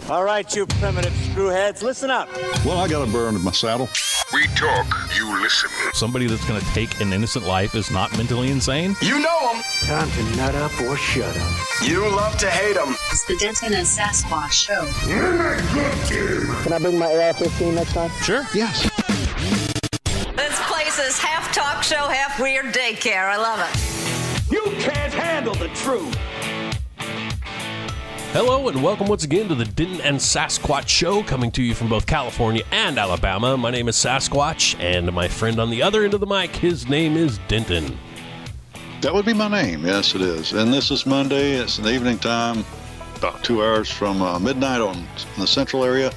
All right, you primitive screwheads, listen up. Well, I got a burr under my saddle. We talk, you listen. Somebody that's going to take an innocent life is not mentally insane. You know them. Time to nut up or shut up. You love to hate them. It's the Denton and Sasquatch Show. Can I bring my AR-15 next time? Sure. Yes. This place is half talk show, half weird daycare. I love it. You can't handle the truth. Hello and welcome once again to the Denton and Sasquatch Show, coming to you from both California and Alabama. My name is Sasquatch, and my friend on the other end of the mic, his name is Denton. That would be my name. Yes, it is. And this is Monday. It's an evening time, about 2 hours from midnight in the central area.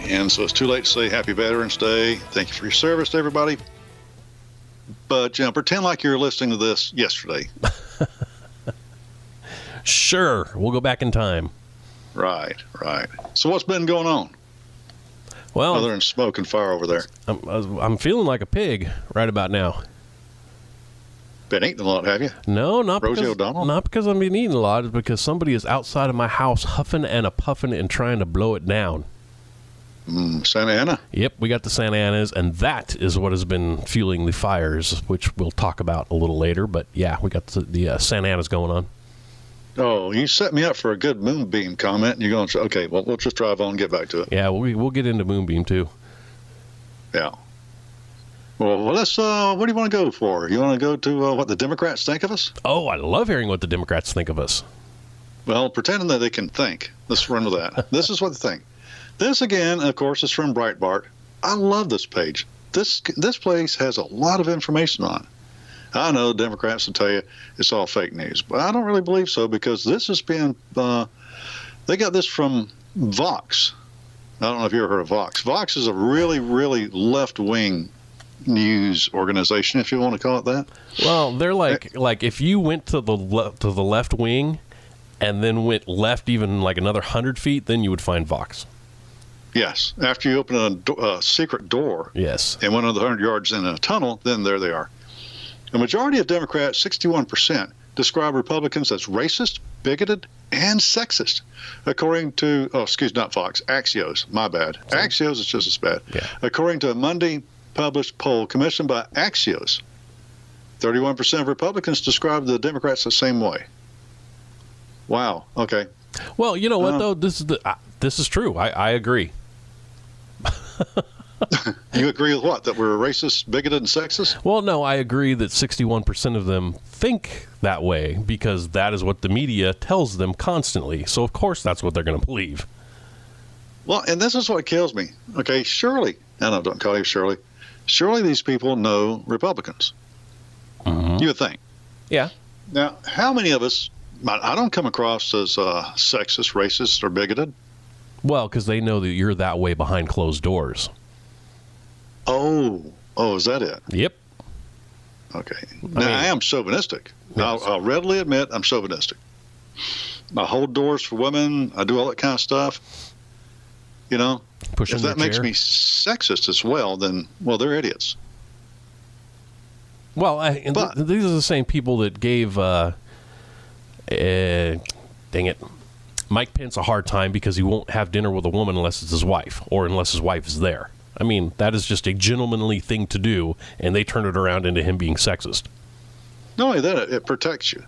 And so it's too late to say Happy Veterans Day. Thank you for your service to everybody. But, pretend like you're listening to this yesterday. Sure, we'll go back in time. Right. So what's been going on? Well, Other than smoke and fire over there. I'm feeling like a pig right about now. Been eating a lot, have you? No, not Rosie because, O'Donnell? not because I've been eating a lot. It's because somebody is outside of my house huffing and a puffing and trying to blow it down. Santa Ana? Yep, we got the Santa Anas, and that is what has been fueling the fires, which we'll talk about a little later. But yeah, we got the Santa Anas going on. Oh, you set me up for a good Moonbeam comment, and you're going to say, okay, well, we'll just drive on and get back to it. Yeah, we'll get into Moonbeam, too. Yeah. Well, let's, what do you want to go for? You want to go to what the Democrats think of us? Oh, I love hearing what the Democrats think of us. Well, pretending that they can think. Let's run with that. This is what they think. This, again, of course, is from Breitbart. I love this page. This place has a lot of information on it. I know Democrats will tell you it's all fake news, but I don't really believe so because this has been, they got this from Vox. I don't know if you ever heard of Vox. Vox is a really, really left-wing news organization, if you want to call it that. Well, they're like if you went to the left wing and then went left even like another 100 feet, then you would find Vox. Yes. After you open a secret door Yes. and went another 100 yards in a tunnel, then there they are. A majority of Democrats, 61%, describe Republicans as racist, bigoted, and sexist, according to, not Fox, Axios, my bad. Axios is just as bad. Yeah. According to a Monday published poll commissioned by Axios, 31% of Republicans describe the Democrats the same way. Wow. Okay. Well, you know what, though? This is true. I agree. You agree with what? That we're racist, bigoted, and sexist? Well, no, I agree that 61% of them think that way because that is what the media tells them constantly. So, of course, that's what they're going to believe. Well, and this is what kills me. Okay, surely, don't call you Shirley. Surely these people know Republicans. Mm-hmm. You would think. Yeah. Now, how many of us, I don't come across as sexist, racist, or bigoted. Well, because they know that you're that way behind closed doors. Oh, is that it? Yep. Okay. Now, I am chauvinistic. Yes. I'll readily admit I'm chauvinistic. I hold doors for women. I do all that kind of stuff. You know, Pushing if that makes me sexist as well, then, well, they're idiots. Well, these are the same people that gave, Mike Pence a hard time because he won't have dinner with a woman unless it's his wife or unless his wife is there. I mean, that is just a gentlemanly thing to do, and they turn it around into him being sexist. Not only that, it protects you.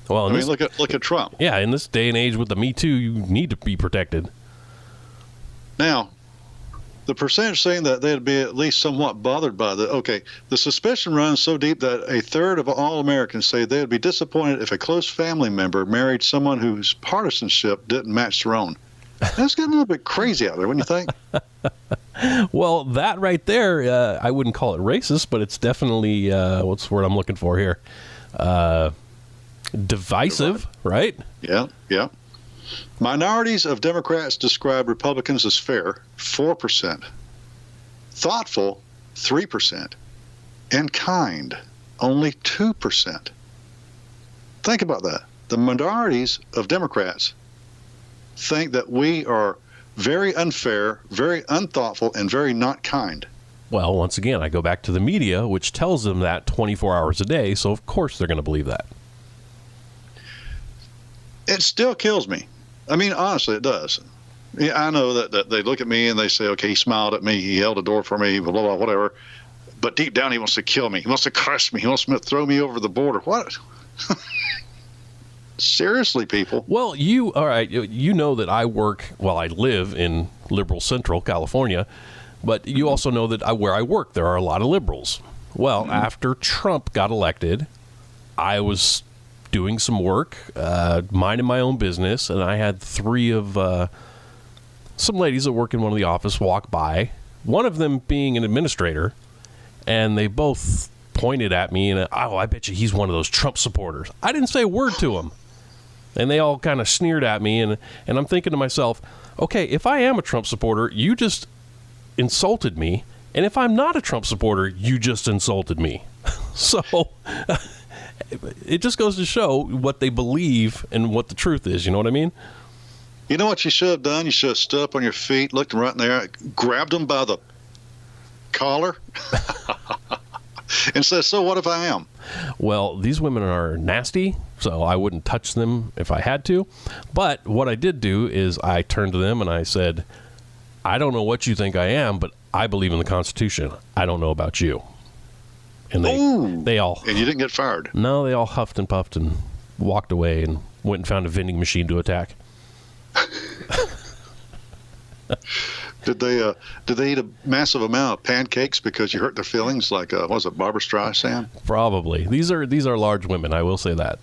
Well, look at Trump. Yeah, in this day and age with the Me Too, you need to be protected. Now, the percentage saying that they'd be at least somewhat bothered by the suspicion runs so deep that a third of all Americans say they would be disappointed if a close family member married someone whose partisanship didn't match their own. That's getting a little bit crazy out there, wouldn't you think? Well, that right there, I wouldn't call it racist, but it's definitely, what's the word I'm looking for here? Divisive, right? Yeah. Minorities of Democrats describe Republicans as fair, 4%, thoughtful, 3%, and kind, only 2%. Think about that. The minorities of Democrats think that we are very unfair, very unthoughtful, and very not kind. Well, once again, I go back to the media, which tells them that 24 hours a day, so of course they're going to believe that. It still kills me. I mean, honestly, it does. Yeah, I know that they look at me and they say, okay, he smiled at me, he held a door for me, blah, blah, blah, whatever. But deep down, he wants to kill me. He wants to crush me. He wants to throw me over the border. What? Seriously, people. Well, all right, you know that I live in liberal central California, but you also know that where I work, there are a lot of liberals. Well, after Trump got elected, I was doing some work, minding my own business, and I had three of some ladies that work in one of the office walk by, one of them being an administrator, and they both pointed at me and, I bet you he's one of those Trump supporters. I didn't say a word to him. And they all kind of sneered at me, and I'm thinking to myself, okay, if I am a Trump supporter, you just insulted me, and if I'm not a Trump supporter, you just insulted me. So it just goes to show what they believe and what the truth is, you know what I mean? You know what you should have done? You should have stood up on your feet, looked them right in there, grabbed them by the collar, and said, so what if I am? Well, these women are nasty, so I wouldn't touch them if I had to. But what I did do is I turned to them and I said, I don't know what you think I am, but I believe in the Constitution. I don't know about you. And they all... And you didn't get fired? No, they all huffed and puffed and walked away and went and found a vending machine to attack. Did they eat a massive amount of pancakes because you hurt their feelings, like was it Barbara Streisand? Probably. These are large women, I will say that.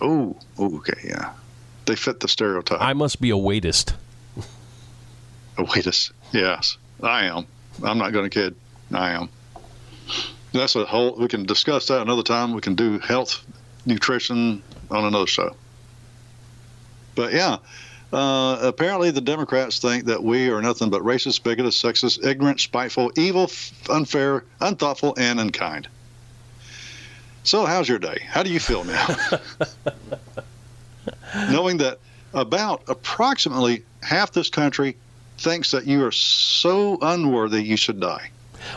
Oh, okay, yeah. They fit the stereotype. I must be a waitist. A waitist, yes. I am. I'm not going to kid. I am. That's a whole, we can discuss that another time. We can do health, nutrition on another show. But yeah, apparently the Democrats think that we are nothing but racist, bigoted, sexist, ignorant, spiteful, evil, unfair, unthoughtful, and unkind. So how's your day? How do you feel now? Knowing that about approximately half this country thinks that you are so unworthy you should die.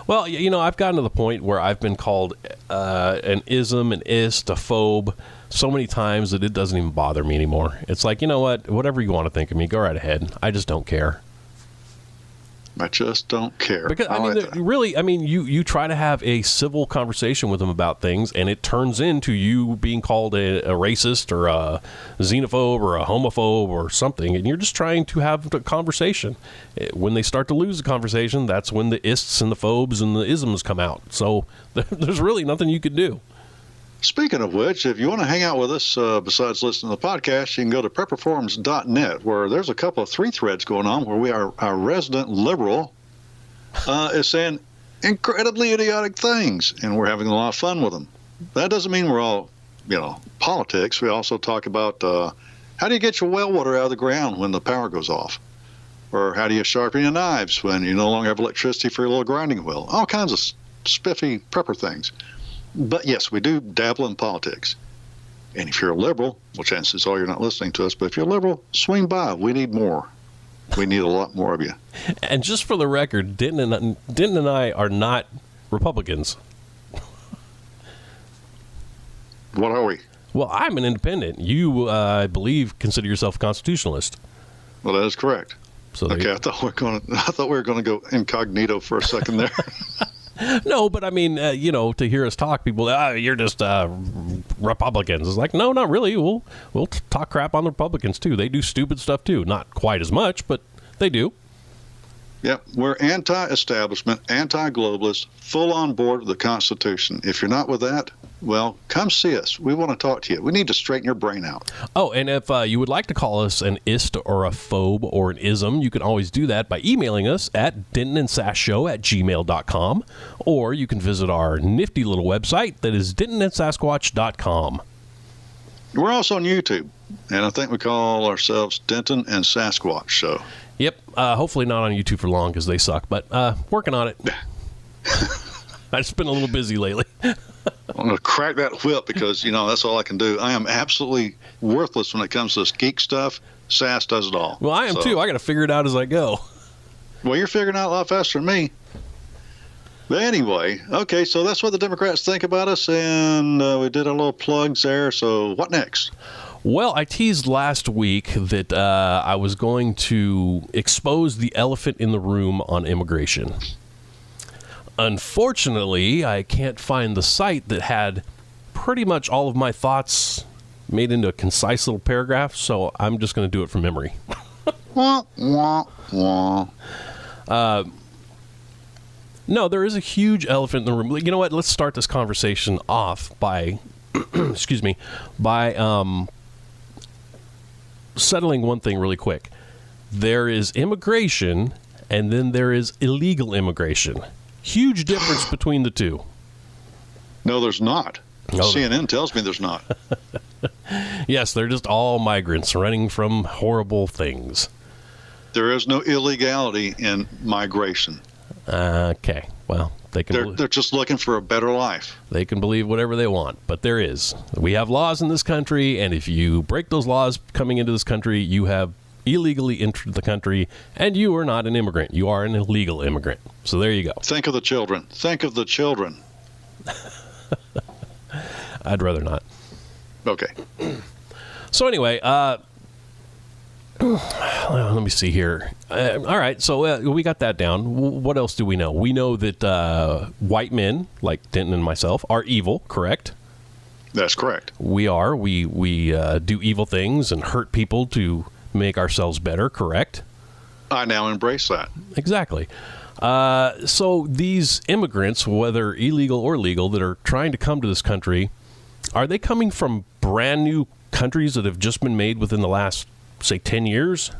Well, you know, I've gotten to the point where I've been called an ism, an ist, a phobe so many times that it doesn't even bother me anymore. It's like, you know what? Whatever you want to think of me, go right ahead. I just don't care. I just don't care. Because, I mean, you try to have a civil conversation with them about things, and it turns into you being called a racist or a xenophobe or a homophobe or something, and you're just trying to have a conversation. When they start to lose the conversation, that's when the ists and the phobes and the isms come out. So there's really nothing you could do. Speaking of which, if you want to hang out with us, besides listening to the podcast, you can go to prepperforums.net, where there's a couple of 3 threads going on where we are, our resident liberal is saying incredibly idiotic things, and we're having a lot of fun with them. That doesn't mean we're all, politics. We also talk about how do you get your well water out of the ground when the power goes off? Or how do you sharpen your knives when you no longer have electricity for your little grinding wheel? All kinds of spiffy prepper things. But yes, we do dabble in politics. And if you're a liberal, well, chances are you're not listening to us, but if you're a liberal, swing by. We need more. We need a lot more of you. And just for the record, Denton and I are not Republicans. What are we? Well, I'm an independent. You, I believe, consider yourself a constitutionalist. Well, that is correct. So okay, I thought we were going to go incognito for a second there. No, but I mean, to hear us talk, people, you're just Republicans. It's like, no, not really. We'll talk crap on the Republicans, too. They do stupid stuff, too. Not quite as much, but they do. Yep, we're anti-establishment, anti-globalist, full on board with the Constitution. If you're not with that, well, come see us. We want to talk to you. We need to straighten your brain out. Oh, and if you would like to call us an ist or a phobe or an ism, you can always do that by emailing us at dentonandsassshow@gmail.com, or you can visit our nifty little website that is dentonandsasquatch.com. We're also on YouTube, and I think we call ourselves Denton and Sasquatch Show. Yep. Hopefully not on YouTube for long because they suck, but working on it. I've just been a little busy lately. I'm going to crack that whip because, that's all I can do. I am absolutely worthless when it comes to this geek stuff. Sass does it all. Well, I am too. I got to figure it out as I go. Well, you're figuring it out a lot faster than me. But anyway, okay, so that's what the Democrats think about us, and we did a little plugs there. So what next? Well, I teased last week that I was going to expose the elephant in the room on immigration. Unfortunately, I can't find the site that had pretty much all of my thoughts made into a concise little paragraph, so I'm just going to do it from memory. Wah, wah, wah. No, there is a huge elephant in the room. You know what? Let's start this conversation off by, excuse me, by settling one thing really quick. There is immigration, and then there is illegal immigration. Huge difference between the two. No, there's not. No. CNN tells me there's not. Yes, they're just all migrants running from horrible things. There is no illegality in migration. Okay, well, They're just looking for a better life. They can believe whatever they want, but there is. We have laws in this country, and if you break those laws coming into this country, you have illegally entered the country, and you are not an immigrant. You are an illegal immigrant. So there you go. Think of the children. Think of the children. I'd rather not. Okay. So anyway, let me see here. All right, so we got that down. What else do we know? We know that white men, like Denton and myself, are evil, correct? That's correct. We are. We do evil things and hurt people to make ourselves better, correct? I now embrace that. Exactly. So these immigrants, whether illegal or legal, that are trying to come to this country, are they coming from brand new countries that have just been made within the last, say, 10 years?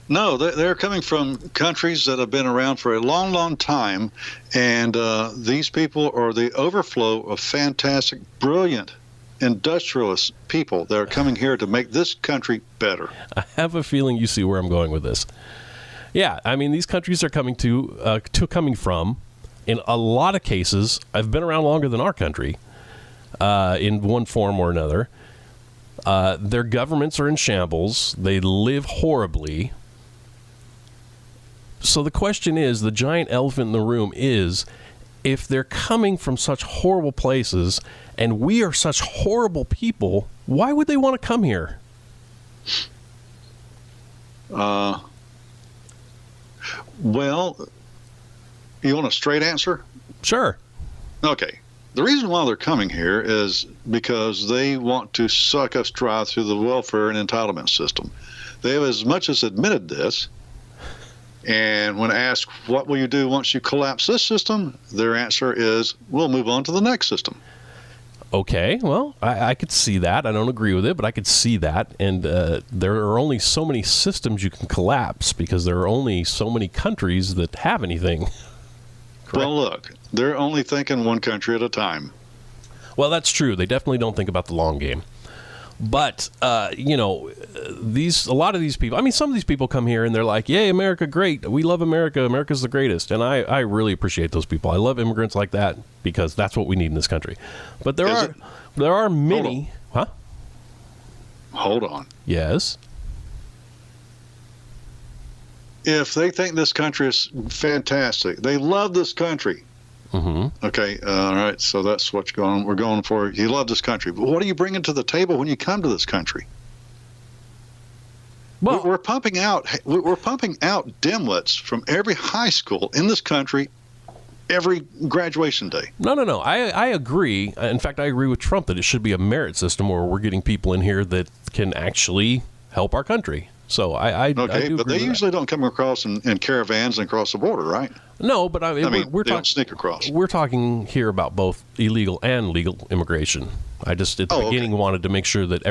No, they're coming from countries that have been around for a long, long time, and these people are the overflow of fantastic, brilliant, industrialist people that are coming here to make this country better. I have a feeling you see where I'm going with this. Yeah, I mean, these countries are coming coming from, in a lot of cases, I've been around longer than our country, in one form or another. Their governments are in shambles. They live horribly. So the question is, the giant elephant in the room is, if they're coming from such horrible places and we are such horrible people, why would they want to come here? Well, you want a straight answer? Sure. Okay. The reason why they're coming here is because they want to suck us dry through the welfare and entitlement system. They have as much as admitted this. And when asked, what will you do once you collapse this system? Their answer is, we'll move on to the next system. Okay, well, I could see that. I don't agree with it, but I could see that. And there are only so many systems you can collapse because there are only so many countries that have anything. Correct? Well, look, they're only thinking one country at a time. Well, that's true. They definitely don't think about the long game. But, you know, a lot of these people, I mean, some of these people come here and they're like, yay, America, great. We love America. America's the greatest. And I really appreciate those people. I love immigrants like that because that's what we need in this country. But there are many. Huh? Hold on. Yes. If they think this country is fantastic, they love this country. Mm-hmm. Okay, all right, so that's what we're going for. You love this country. But what are you bringing to the table when you come to this country? Well, we're pumping out dimwits from every high school in this country every graduation day. No. I agree. In fact, I agree with Trump that it should be a merit system where we're getting people in here that can actually help our country. So I do but they agree usually don't come across in caravans and cross the border, right? No, but I mean, they don't sneak across. We're talking here about both illegal and legal immigration. I just at the beginning wanted to make sure that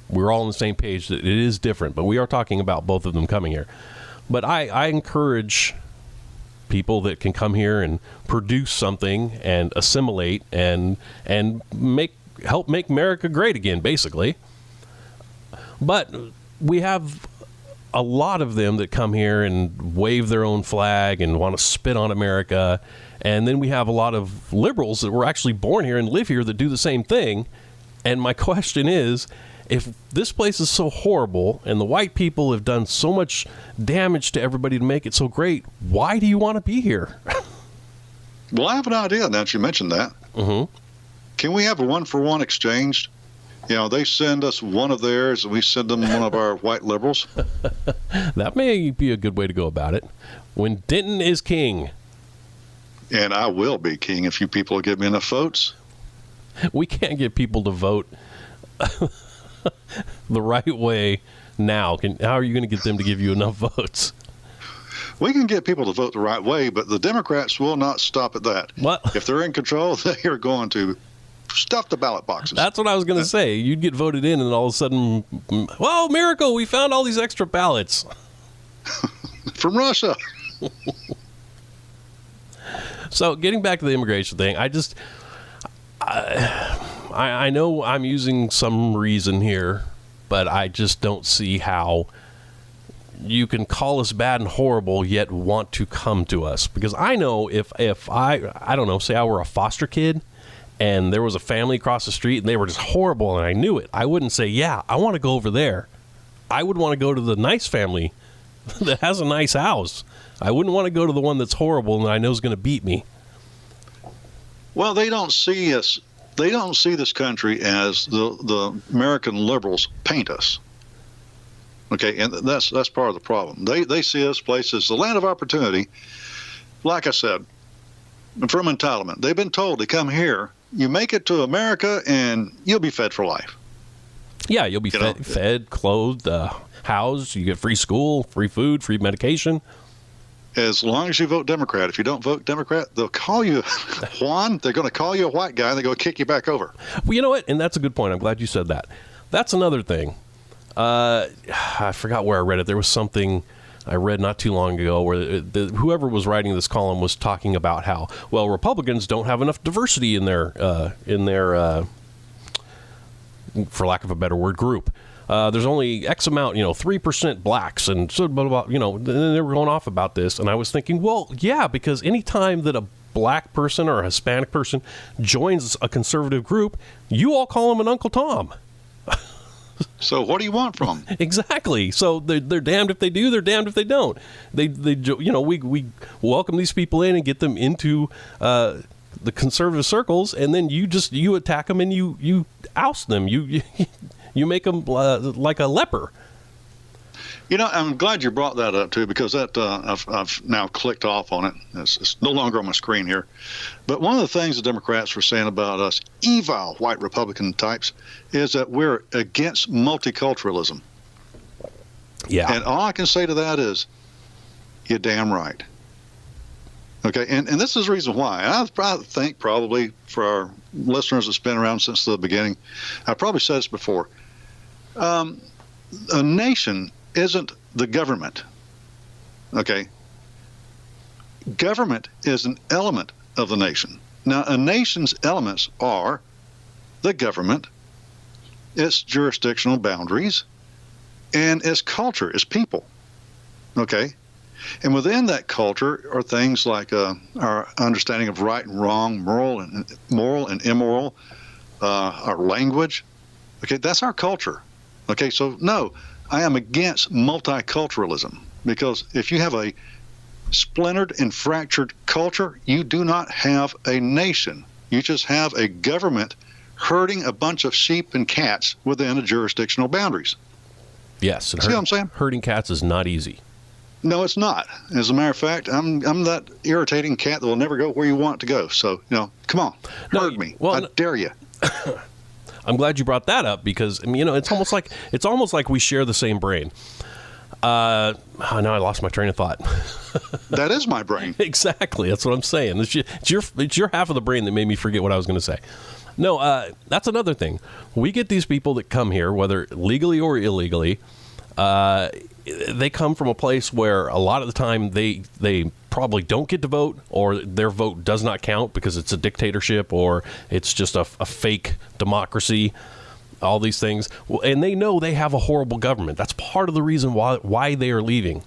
we're all on the same page that it is different, but we are talking about both of them coming here. But I encourage people that can come here and produce something and assimilate and help make America great again, basically. But we have a lot of them that come here and wave their own flag and want to spit on America. And then we have a lot of liberals that were actually born here and live here that do the same thing. And my question is, if this place is so horrible and the white people have done so much damage to everybody to make it so great, why do you want to be here? Well, I have an idea now that you mentioned that. Mm-hmm. Can we have a one-for-one exchange? They send us one of theirs, and we send them one of our white liberals. That may be a good way to go about it. When Denton is king. And I will be king if you people will give me enough votes. We can't get people to vote the right way now. How are you going to get them to give you enough votes? We can get people to vote the right way, but the Democrats will not stop at that. What? If they're in control, they are going to stuff the ballot boxes. That's what I was going to say. You'd get voted in, and all of a sudden, well, miracle, we found all these extra ballots. From Russia. So getting back to the immigration thing, I know I'm using some reason here, but I just don't see how you can call us bad and horrible yet want to come to us. Because I know if I don't know, say I were a foster kid and there was a family across the street and they were just horrible and I knew it, I wouldn't say, yeah, I want to go over there. I would want to go to the nice family that has a nice house. I wouldn't want to go to the one that's horrible and I know is going to beat me. Well, they don't see us. They don't see this country as the American liberals paint us. Okay, and that's part of the problem. They see this place as the land of opportunity. Like I said, from entitlement. They've been told to come here, you make it to America, and you'll be fed for life. Yeah, you'll be fed, clothed, housed. You get free school, free food, free medication. As long as you vote Democrat. If you don't vote Democrat, they'll call you Juan. They're going to call you a white guy, and they're going to kick you back over. Well, you know what? And that's a good point. I'm glad you said that. That's another thing. I forgot where I read it. There was something I read not too long ago where whoever was writing this column was talking about how, well, Republicans don't have enough diversity in their for lack of a better word, group. There's only X amount, 3% blacks, and so blah, blah, blah, and they were going off about this. And I was thinking, well, yeah, because any time that a black person or a Hispanic person joins a conservative group, you all call them an Uncle Tom. So what do you want from them? Exactly. So they're damned if they do, they're damned if they don't. We welcome these people in and get them into the conservative circles, and then you attack them and you oust them. You make them like a leper. I'm glad you brought that up too, because that I've now clicked off on it. It's no longer on my screen here. But one of the things the Democrats were saying about us evil white Republican types is that we're against multiculturalism. Yeah. And all I can say to that is, you're damn right. Okay, and this is the reason why. I think probably for our listeners that's been around since the beginning, I probably said this before. A nation isn't the government. Okay? Government is an element of the nation. Now, a nation's elements are the government, its jurisdictional boundaries, and its culture, its people. Okay? And within that culture are things like our understanding of right and wrong, moral and immoral, our language. Okay, that's our culture. Okay, so no, I am against multiculturalism, because if you have a splintered and fractured culture, you do not have a nation. You just have a government herding a bunch of sheep and cats within the jurisdictional boundaries. Yes. See what I'm saying? Herding cats is not easy. No, it's not. As a matter of fact, I'm that irritating cat that will never go where you want it to go. So, come on, herd me. I dare you. I'm glad you brought that up, because it's almost like we share the same brain. Now I lost my train of thought. That is my brain. Exactly. That's what I'm saying. It's your half of the brain that made me forget what I was going to say. No, that's another thing. We get these people that come here, whether legally or illegally. They come from a place where a lot of the time they probably don't get to vote, or their vote does not count because it's a dictatorship, or it's just a fake democracy, all these things. And they know they have a horrible government. That's part of the reason why they are leaving.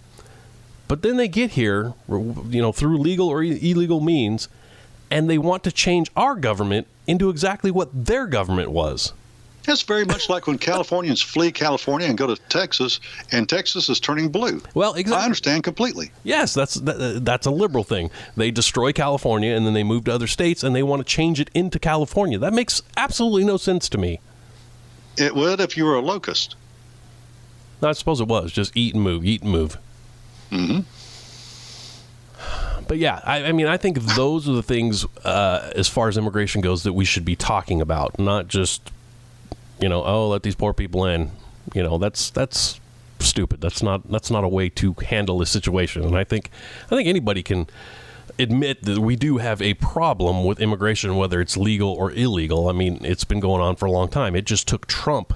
But then they get here, through legal or illegal means, and they want to change our government into exactly what their government was. It's very much like when Californians flee California and go to Texas, and Texas is turning blue. Well, exactly. I understand completely. Yes, that's a liberal thing. They destroy California, and then they move to other states, and they want to change it into California. That makes absolutely no sense to me. It would if you were a locust. No, I suppose it was just eat and move, eat and move. Mm-hmm. But yeah, I mean, I think those are the things, as far as immigration goes, that we should be talking about, not just, let these poor people in. That's stupid. That's not a way to handle this situation. And I think anybody can admit that we do have a problem with immigration, whether it's legal or illegal. I mean, it's been going on for a long time. It just took Trump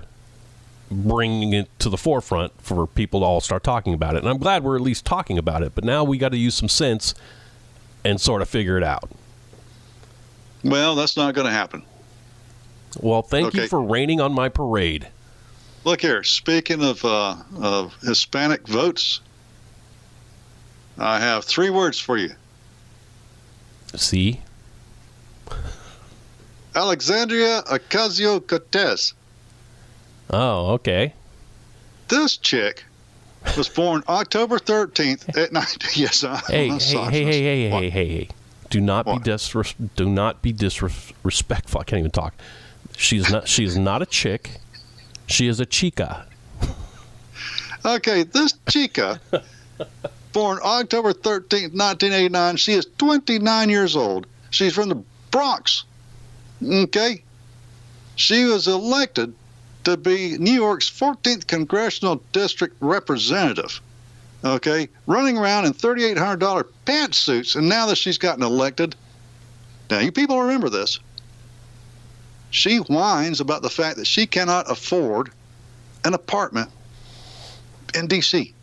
bringing it to the forefront for people to all start talking about it. And I'm glad we're at least talking about it. But now we got to use some sense and sort of figure it out. Well, that's not going to happen. Well, thank you for raining on my parade. Look here. Speaking of Hispanic votes, I have 3 words for you. See? Alexandria Ocasio-Cortez. Oh, okay. This chick was born October 13th at 90. Yes, Hey. Do not be disrespectful. I can't even talk. She is not a chick. She is a chica. Okay, this chica, born October 13th, 1989, she is 29 years old. She's from the Bronx. Okay? She was elected to be New York's 14th Congressional District Representative. Okay? Running around in $3,800 pantsuits, and now that she's gotten elected, now you people remember this, she whines about the fact that she cannot afford an apartment in D.C.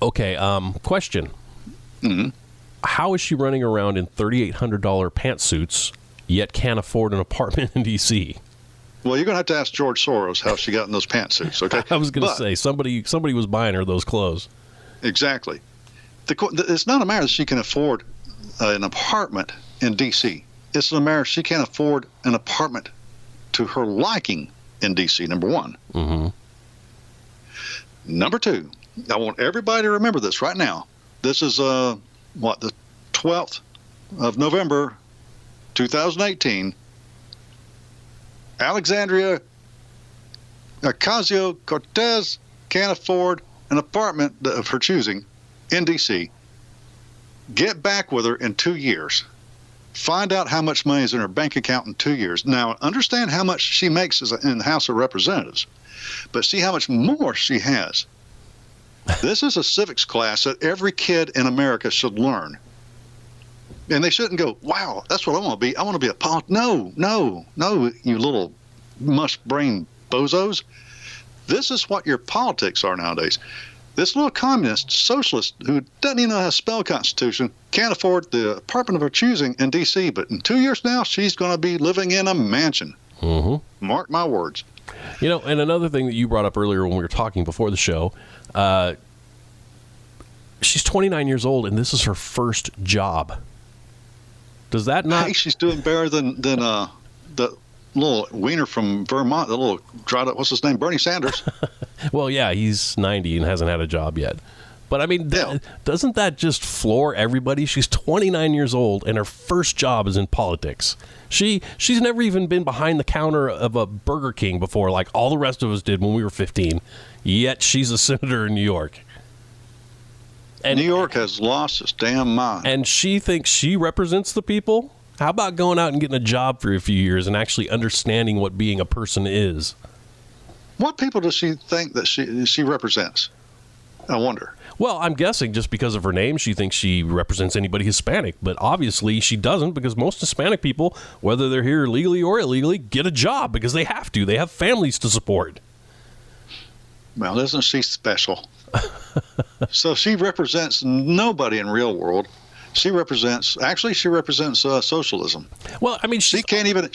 Okay, question. Mm-hmm. How is she running around in $3,800 pantsuits, yet can't afford an apartment in D.C.? Well, you're going to have to ask George Soros how she got in those pantsuits, okay? I was going to say, somebody was buying her those clothes. Exactly. It's not a matter that she can afford an apartment in D.C. It's a matter she can't afford an apartment to her liking in D.C., number one. Mm-hmm. Number two, I want everybody to remember this right now. This is, the 12th of November, 2018. Alexandria Ocasio-Cortez can't afford an apartment of her choosing in D.C. Get back with her in 2 years. Find out how much money is in her bank account in 2 years. Now, understand how much she makes in the House of Representatives, but see how much more she has. This is a civics class that every kid in America should learn. And they shouldn't go, wow, that's what I want to be. I want to be a politician. No, you little mush-brain bozos. This is what your politics are nowadays. This little communist socialist who doesn't even know how to spell Constitution can't afford the apartment of her choosing in D.C., but in 2 years now, she's going to be living in a mansion. Mm-hmm. Mark my words. And another thing that you brought up earlier when we were talking before the show, she's 29 years old, and this is her first job. Does that not... Hey, she's doing better than the little wiener from Vermont, the little dried up, what's his name, Bernie Sanders. Well, yeah, he's 90 and hasn't had a job yet. But, I mean, doesn't that just floor everybody? She's 29 years old, and her first job is in politics. She's never even been behind the counter of a Burger King before, like all the rest of us did when we were 15. Yet she's a senator in New York. And New York has lost its damn mind. And she thinks she represents the people? How about going out and getting a job for a few years and actually understanding what being a person is? What people does she think that she represents? I wonder. Well, I'm guessing just because of her name, she thinks she represents anybody Hispanic. But obviously she doesn't, because most Hispanic people, whether they're here legally or illegally, get a job because they have to. They have families to support. Well, isn't she special? So she represents nobody in real world. She represents socialism. Well, I mean, she can't even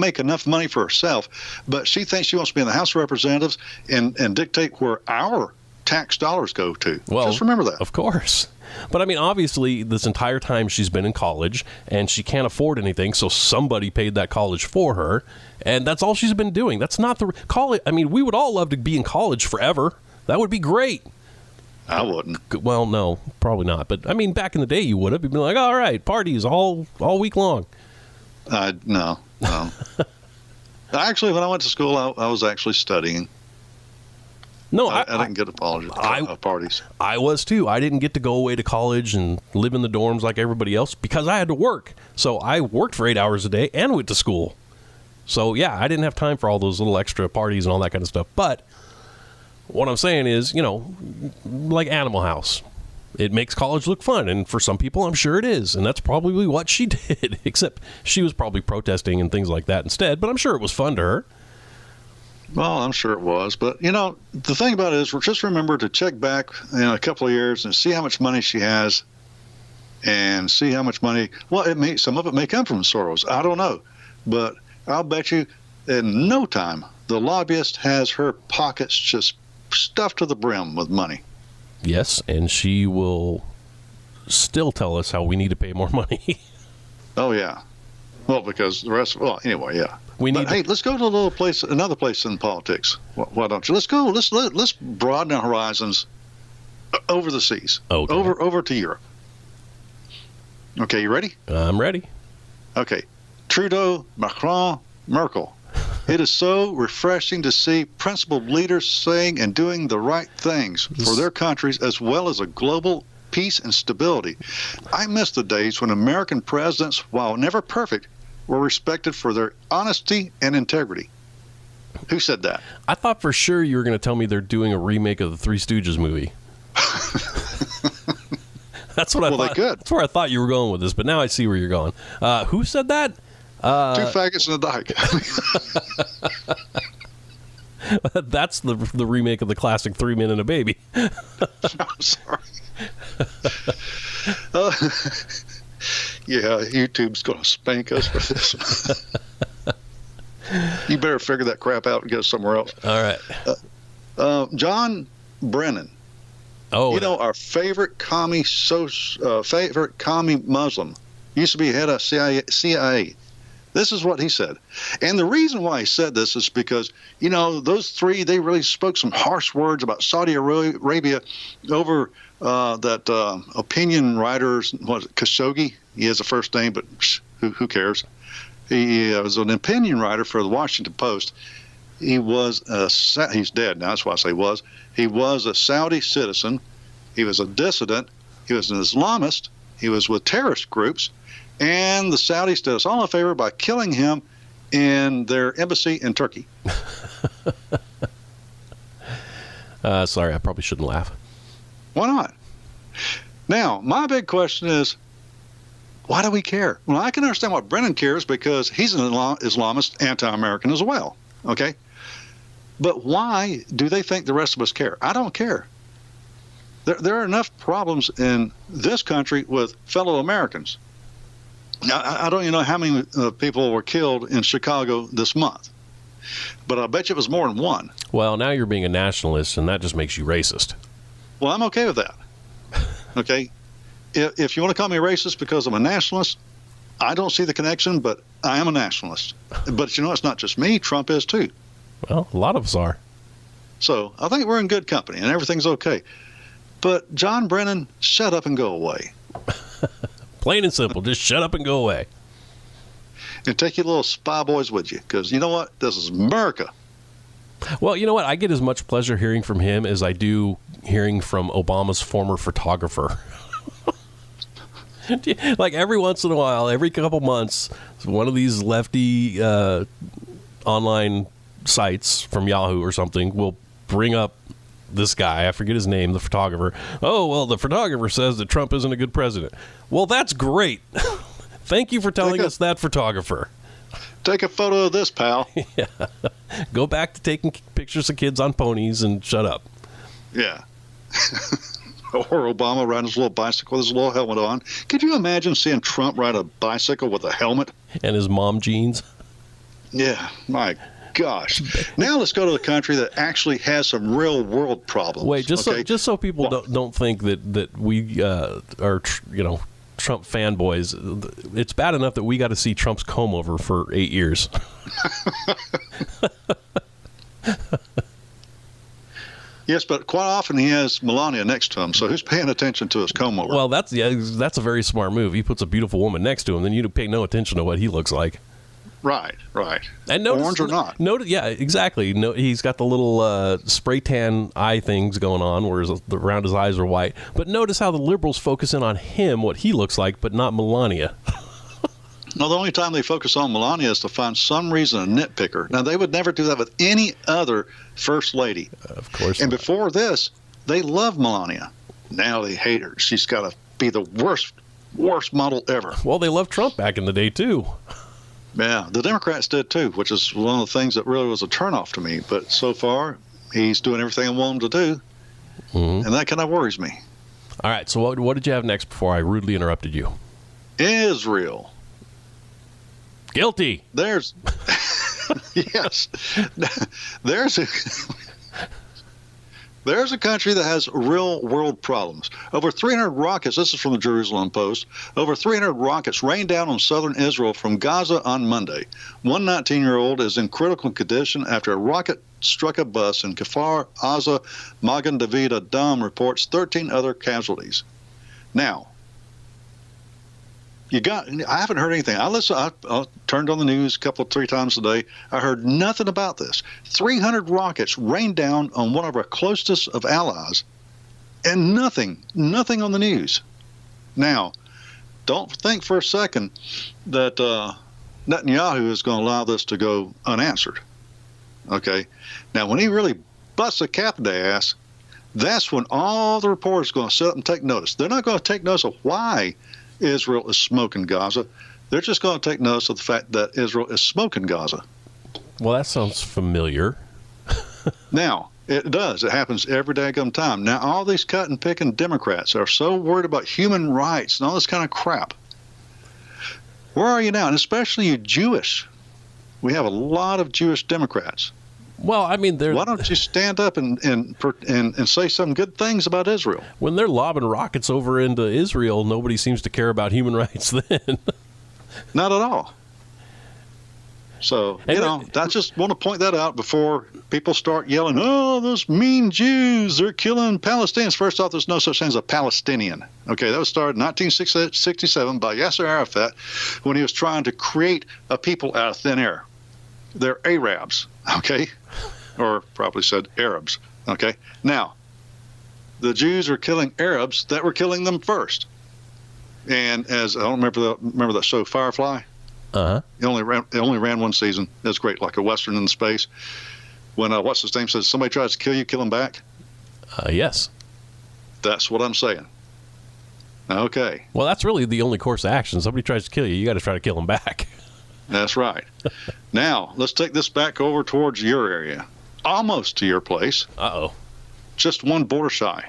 make enough money for herself, but she thinks she wants to be in the House of Representatives and dictate where our tax dollars go to. Well, just remember that. Of course. But I mean, obviously, this entire time she's been in college, and she can't afford anything, so somebody paid that college for her, and that's all she's been doing. That's not the college. I mean, we would all love to be in college forever. That would be great. I wouldn't. Well, no, probably not. But I mean, back in the day, you would have. You'd been like, all right, parties all week long. No. Actually, when I went to school, I was actually studying. No, I didn't get parties. I was too. I didn't get to go away to college and live in the dorms like everybody else because I had to work. So I worked for 8 hours a day and went to school. So yeah, I didn't have time for all those little extra parties and all that kind of stuff. But what I'm saying is, like Animal House, it makes college look fun. And for some people, I'm sure it is. And that's probably what she did, except she was probably protesting and things like that instead. But I'm sure it was fun to her. Well, I'm sure it was. But, the thing about it is, just remember to check back in a couple of years and see how much money she has and see how much money. Well, some of it may come from Soros. I don't know. But I'll bet you in no time, the lobbyist has her pockets just stuffed to the brim with money. Yes, and she will still tell us how we need to pay more money. Oh, yeah. Well, because the rest, anyway, yeah. Hey, let's go to another place in politics. Why don't you? Let's go. Let's broaden our horizons over the seas. Okay. Over to Europe. Okay, you ready? I'm ready. Okay. Trudeau, Macron, Merkel. It is so refreshing to see principled leaders saying and doing the right things for their countries as well as a global peace and stability. I miss the days when American presidents, while never perfect, were respected for their honesty and integrity. Who said that? I thought for sure you were going to tell me they're doing a remake of the Three Stooges movie. That's what I thought. They could. That's where I thought you were going with this, but now I see where you're going. Who said that? Two faggots in a dyke. That's the remake of the classic Three Men and a Baby. I'm sorry. Yeah, YouTube's going to spank us for this. You better figure that crap out and get us somewhere else. All right. John Brennan. Oh, our favorite commie Muslim used to be head of CIA. This is what he said. And the reason why he said this is because, those three, they really spoke some harsh words about Saudi Arabia over that opinion writer, Khashoggi. He has a first name, but who cares? He was an opinion writer for the Washington Post. He was he's dead now. That's why I say was. He was a Saudi citizen. He was a dissident. He was an Islamist. He was with terrorist groups. And the Saudis did us all a favor by killing him in their embassy in Turkey. Sorry, I probably shouldn't laugh. Why not? Now, my big question is, why do we care? Well, I can understand why Brennan cares because he's an Islamist, anti-American as well. Okay? But why do they think the rest of us care? I don't care. There are enough problems in this country with fellow Americans. Now, I don't even know how many people were killed in Chicago this month, but I bet you it was more than one. Well, now you're being a nationalist, and that just makes you racist. Well, I'm okay with that. Okay? If you want to call me a racist because I'm a nationalist, I don't see the connection, but I am a nationalist. But it's not just me. Trump is too. Well, a lot of us are. So I think we're in good company, and everything's okay. But John Brennan, shut up and go away. Plain and simple. Just shut up and go away. And take your little spy boys with you, because you know what? This is America. Well, you know what? I get as much pleasure hearing from him as I do hearing from Obama's former photographer. Like every once in a while, every couple months, one of these lefty online sites from Yahoo or something will bring up this guy, I forget his name, the photographer. Oh, well, the photographer says that Trump isn't a good president. Well, that's great. Thank you for telling us that, photographer. Take a photo of this, pal. Yeah. Go back to taking pictures of kids on ponies and shut up. Yeah. Or Obama riding his little bicycle with his little helmet on. Could you imagine seeing Trump ride a bicycle with a helmet? And his mom jeans. Yeah, my gosh. Now let's go to the country that actually has some real world problems. Wait, just so people don't think that we are Trump fanboys. It's bad enough that we got to see Trump's comb over for 8 years. Yes, but quite often he has Melania next to him, so who's paying attention to his comb over? Well, that's a very smart move. He puts a beautiful woman next to him, then you pay no attention to what he looks like. Right. And notice, orange or not. Notice, yeah, exactly. No, he's got the little spray tan eye things going on, whereas around his eyes are white. But notice how the liberals focus in on him, what he looks like, but not Melania. No, the only time they focus on Melania is to find some reason a nitpicker. Now, they would never do that with any other first lady. Of course. And not. before this, they love Melania. Now they hate her. She's got to be the worst model ever. Well, they loved Trump back in the day, too. Yeah, the Democrats did too, which is one of the things that really was a turnoff to me. But so far, he's doing everything I want him to do, and that kind of worries me. All right, so what did you have next before I rudely interrupted you? Israel. Guilty. There's, yes, there's a country that has real world problems. Over 300 rockets, this is from the Jerusalem Post, over 300 rockets rained down on southern Israel from Gaza on Monday. One 19-year-old is in critical condition after a rocket struck a bus in Kfar Aza. Magen David Adom reports 13 other casualties. Now, I haven't heard anything. I turned on the news three times a day. I heard nothing about this. 300 rockets rained down on one of our closest of allies, and nothing on the news. Now, don't think for a second that Netanyahu is going to allow this to go unanswered. Okay? Now, when he really busts a cap in the ass, that's when all the reporters are going to sit up and take notice. They're not going to take notice of why Israel is smoking Gaza. They're just going to take notice of the fact that Israel is smoking Gaza. Well, that sounds familiar. Now, it does. It happens every daggum time. Now, all these cut and picking Democrats are so worried about human rights and all this kind of crap. Where are you now? And especially you Jewish. We have a lot of Jewish Democrats. Well, I mean, why don't you stand up and say some good things about Israel? When they're lobbing rockets over into Israel, nobody seems to care about human rights then. Not at all. So, I just want to point that out before people start yelling, oh, those mean Jews, they're killing Palestinians. First off, there's no such thing as a Palestinian. Okay, that was started in 1967 by Yasser Arafat when he was trying to create a people out of thin air. They're Arabs, okay? Or probably said Arabs, okay? Now, the Jews are killing Arabs that were killing them first. And as I don't remember that show Firefly? Uh-huh. It only ran one season. It was great, like a Western in space. When what's his name says, somebody tries to kill you, kill him back? Yes. That's what I'm saying. Okay. Well, that's really the only course of action. Somebody tries to kill you, you got to try to kill them back. That's right. Now, let's take this back over towards your area. Almost to your place. Uh-oh. Just one border shy.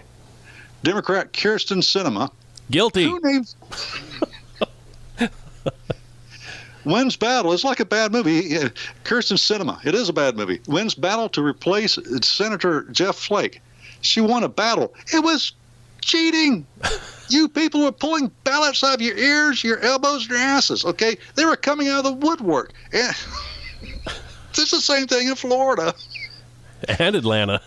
Democrat Kyrsten Sinema. Guilty. Who names... wins battle. It's like a bad movie. Kyrsten Sinema. It is a bad movie. Wins battle to replace Senator Jeff Flake. She won a battle. It was cheating. You people were pulling ballots out of your ears, your elbows, and your asses, okay? They were coming out of the woodwork. And this is the same thing in Florida. And Atlanta.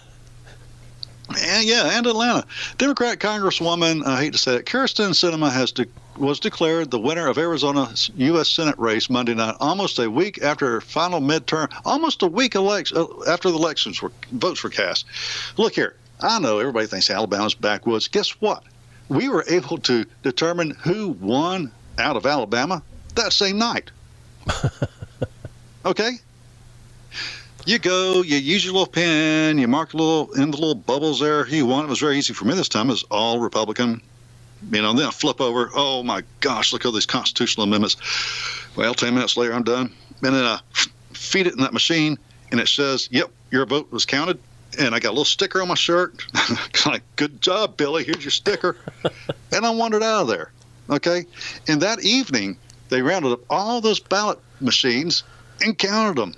And Atlanta. Democrat Congresswoman, I hate to say it, Kyrsten Sinema was declared the winner of Arizona's U.S. Senate race Monday night, almost a week after her final midterm, almost a week after the votes were cast. Look here. I know everybody thinks Alabama's backwoods. Guess what? We were able to determine who won out of Alabama that same night. Okay? You go, you use your little pen, you mark in the little bubbles there. You won. It was very easy for me this time. It was all Republican. Then I flip over. Oh, my gosh, look at all these constitutional amendments. Well, 10 minutes later, I'm done. And then I feed it in that machine, and it says, yep, your vote was counted. And I got a little sticker on my shirt. Like, good job, Billy. Here's your sticker. And I wandered out of there. Okay? And that evening, they rounded up all those ballot machines and counted them.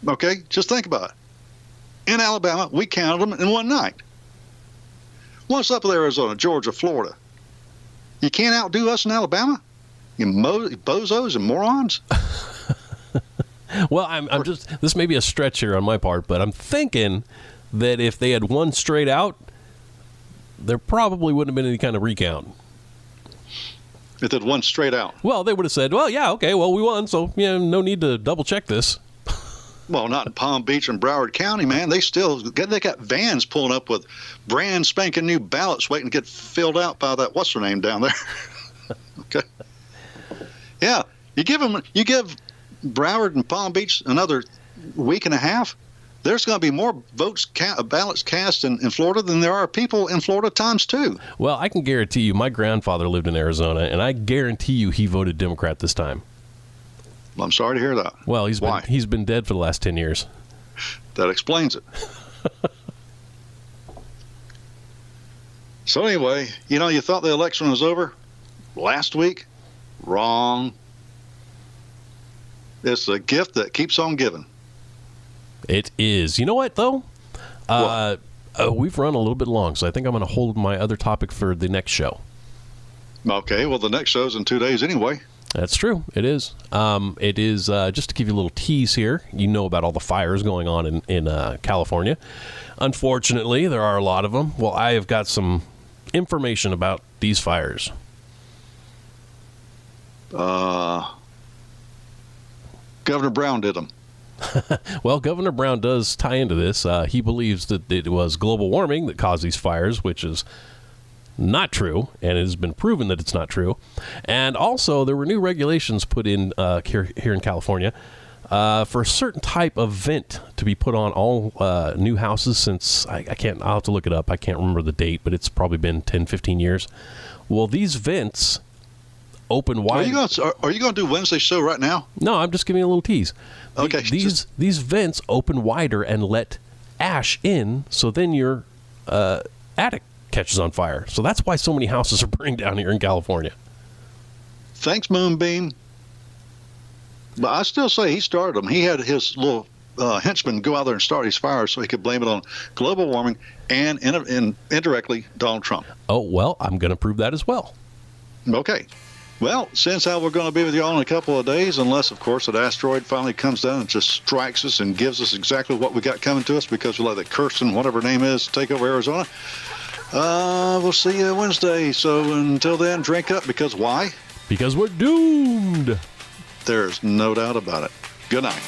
Okay? Just think about it. In Alabama, we counted them in one night. What's up with Arizona, Georgia, Florida? You can't outdo us in Alabama? You bozos and morons? Well, I'm just, this may be a stretch here on my part, but I'm thinking that if they had won straight out, there probably wouldn't have been any kind of recount. If they'd won straight out. Well, they would have said, well, yeah, okay, well, we won, so yeah, no need to double check this. Well, not in Palm Beach and Broward County, man. They got vans pulling up with brand spanking new ballots waiting to get filled out by that what's her name down there. Okay. Yeah, you give Broward and Palm Beach another week and a half. There's going to be more ballots cast in Florida than there are people in Florida times two. Well, I can guarantee you, my grandfather lived in Arizona, and I guarantee you he voted Democrat this time. Well, I'm sorry to hear that. Well, Why? he's been dead for the last 10 years. That explains it. So anyway, you thought the election was over last week? Wrong. It's a gift that keeps on giving. It is. You know what, though? We've run a little bit long, so I think I'm going to hold my other topic for the next show. Okay, well, the next show's in 2 days anyway. That's true. It is. It is, just to give you a little tease here, you know about all the fires going on in California. Unfortunately, there are a lot of them. Well, I have got some information about these fires. Governor Brown did them. Well, Governor Brown does tie into this. He believes that it was global warming that caused these fires, which is not true, and it has been proven that it's not true. And also, there were new regulations put in here in California for a certain type of vent to be put on all new houses since, I'll have to look it up. I can't remember the date, but it's probably been 10, 15 years. Well, these vents open wide. Are you going to do Wednesday's show right now? No, I'm just giving you a little tease. Okay. These vents open wider and let ash in, so then your attic catches on fire. So that's why so many houses are burning down here in California. Thanks, Moonbeam. But I still say he started them. He had his little henchmen go out there and start these fires so he could blame it on global warming and indirectly Donald Trump. Oh, well, I'm going to prove that as well. Okay. Well, since we're going to be with you all in a couple of days, unless, of course, an asteroid finally comes down and just strikes us and gives us exactly what we got coming to us because we let the Kirsten, whatever her name is, take over Arizona. We'll see you Wednesday. So until then, drink up because why? Because we're doomed. There's no doubt about it. Good night.